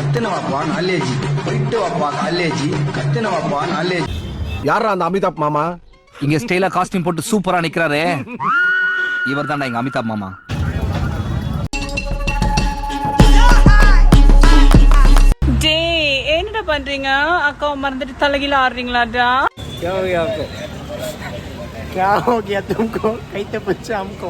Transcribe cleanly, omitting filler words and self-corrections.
கத்துனவாப்பா knowledge போயிட்டு வாப்பா college கத்துனவாப்பா knowledge. யாரா அந்த அமிதாப் மாமா? இங்க ஸ்டைலா காஸ்டியூம் போட்டு சூப்பரா நிக்கிறாரு, இவர் தான்டா எங்க அமிதாப் மாமா. என்னடா பண்றீங்க? அக்காவை மறந்துட்டு தலைகீழ ஆடுறீங்களாடா? क्या हो गया तुमको? कैसे पूछा हमको?